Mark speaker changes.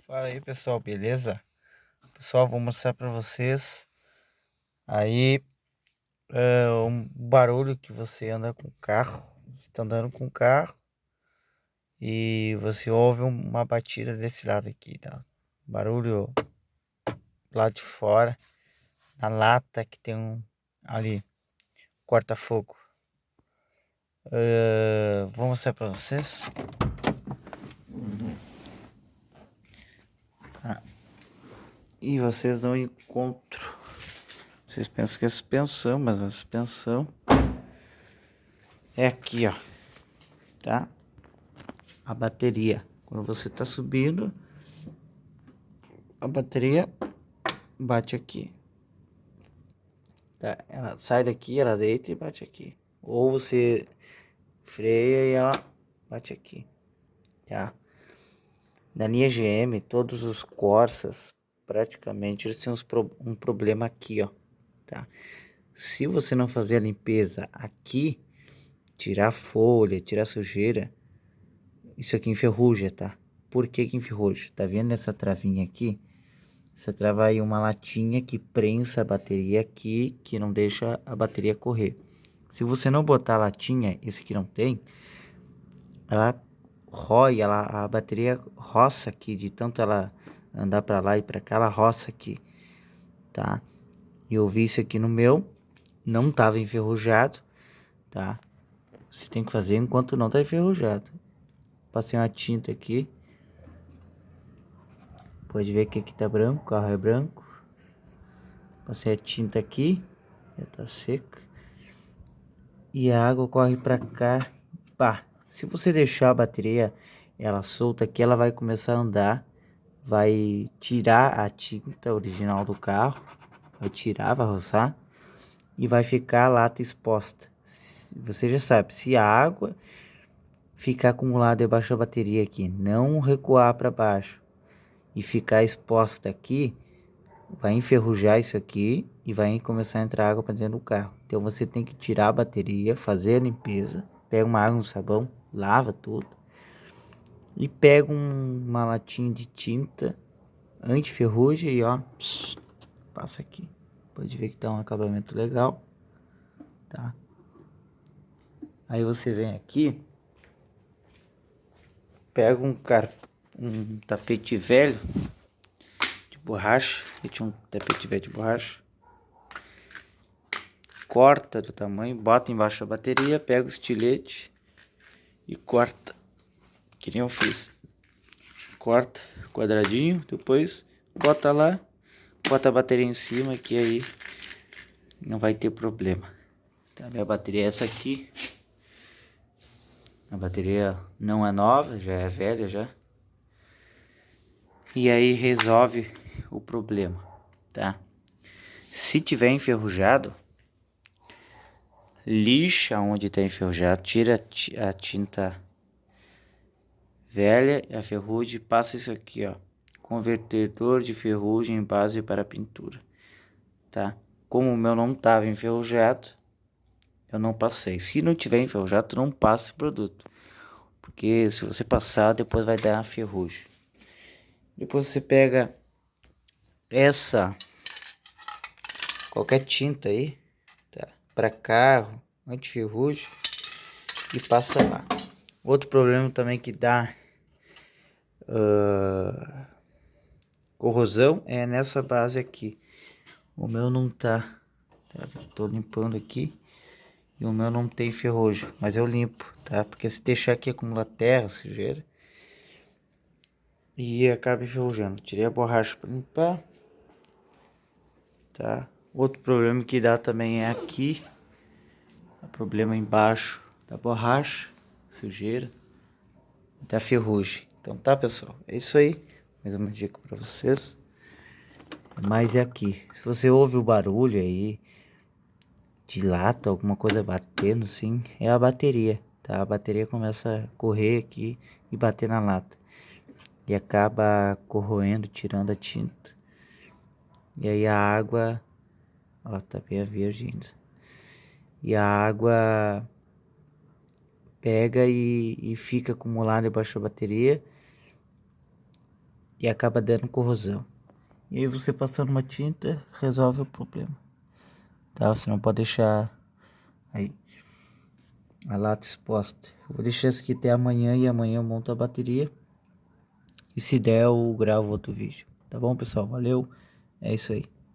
Speaker 1: Fala aí, pessoal, beleza? Pessoal, vou mostrar para vocês aí um barulho que você anda com o carro. Você tá andando com o carro e você ouve uma batida desse lado aqui, tá? Barulho lá de fora, na lata que tem um ali, corta-fogo. Vou mostrar para vocês. Tá? E vocês não encontram. Vocês pensam que é suspensão, mas a suspensão é aqui, ó, tá? A bateria. Quando você tá subindo, a bateria bate aqui, tá? Ela sai daqui, ela deita e bate aqui. Ou você freia e ela bate aqui, tá? Na linha GM, todos os Corsas, praticamente, eles têm um problema aqui, ó, tá? Se você não fazer a limpeza aqui, tirar folha, tirar sujeira, isso aqui enferruja, tá? Por que que enferruja? Tá vendo essa travinha aqui? Você trava aí uma latinha que prensa a bateria aqui, que não deixa a bateria correr. Se você não botar a latinha, esse que não tem, ela rói, a bateria roça aqui, de tanto ela andar para lá e para cá, ela roça aqui, tá? E eu vi isso aqui no meu, não tava enferrujado, tá? Você tem que fazer enquanto não tá enferrujado. Passei uma tinta aqui. Pode ver que aqui tá branco, o carro é branco. Passei a tinta aqui, já tá seca. E a água corre para cá. Pá, se você deixar a bateria ela solta aqui, ela vai começar a andar, vai tirar a tinta original do carro, vai tirar, vai roçar e vai ficar a lata exposta. Você já sabe, se a água ficar acumulada debaixo da bateria aqui, não recuar para baixo e ficar exposta aqui, vai enferrujar isso aqui e vai começar a entrar água para dentro do carro. Então você tem que tirar a bateria, fazer a limpeza, pega uma água, um sabão, lava tudo e pega uma latinha de tinta anti-ferrugem e ó, passa aqui. Pode ver que tá um acabamento legal, tá? Aí você vem aqui, pega um tapete velho de borracha, eu tinha um tapete velho de borracha, corta do tamanho, bota embaixo da bateria, pega o estilete e corta, que nem eu fiz. Corta quadradinho, depois bota lá, bota a bateria em cima, que aí não vai ter problema. Tá, minha bateria é essa aqui. A bateria não é nova, já é velha já. E aí resolve o problema, tá? Se tiver enferrujado, lixa onde está enferrujado, tira a tinta velha, a ferrugem, passa isso aqui, ó, convertedor de ferrugem em base para pintura, tá? Como o meu não estava enferrujado, eu não passei. Se não tiver enferrujado, tu não passa o produto, porque se você passar, depois vai dar uma ferrugem. Depois você pega qualquer tinta aí, tá? Para carro, anti-ferrugem e passa lá. Outro problema também que dá corrosão é nessa base aqui. O meu não tá, tô limpando aqui e o meu não tem ferrugem, mas eu limpo, tá? Porque se deixar aqui acumular terra, sujeira e acaba enferrujando. Tirei a borracha para limpar, tá? Outro problema que dá também é aqui, o problema embaixo da borracha, sujeira, da ferrugem. Então tá, pessoal, é isso aí. Mais uma dica para vocês. Mas é aqui, se você ouve o barulho aí de lata, alguma coisa batendo assim, é a bateria, tá? A bateria começa a correr aqui e bater na lata. E acaba corroendo, tirando a tinta. E aí a água, ó, tá bem verde ainda. E a água pega e fica acumulada debaixo da bateria. e acaba dando corrosão. E aí você passando uma tinta resolve o problema, tá? Você não pode deixar aí a lata exposta. Eu vou deixar isso aqui até amanhã e amanhã eu monto a bateria. E se der eu gravo outro vídeo. Tá bom, pessoal? Valeu. É isso aí.